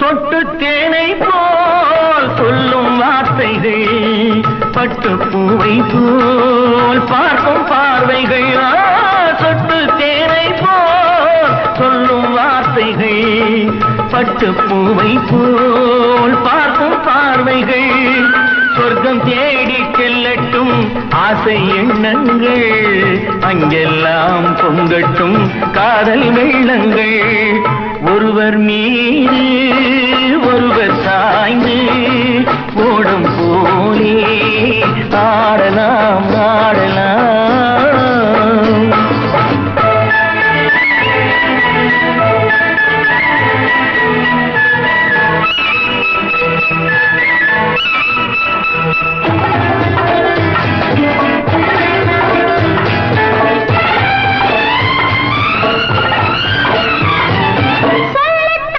சொட்டு தேனை போல் சொல்லும் வார்த்தைகள் பட்டு பூவை போல் பார்க்கும் பார்வைகள் சொட்டு தேனை போல் சொல்லும் வார்த்தைகள் பட்டு பூவை போல் பார்க்கும் பார்வைகள் சொர்க்கம் தேடி செல்லட்டும் ஆசை எண்ணங்கள் அங்கெல்லாம் பொங்கட்டும் காதல் வெள்ளங்கள் ஒருவர் மீது ஒருவர் சாய்ந்து ஓடும் போலே ஆடலாம் ஆடலாம்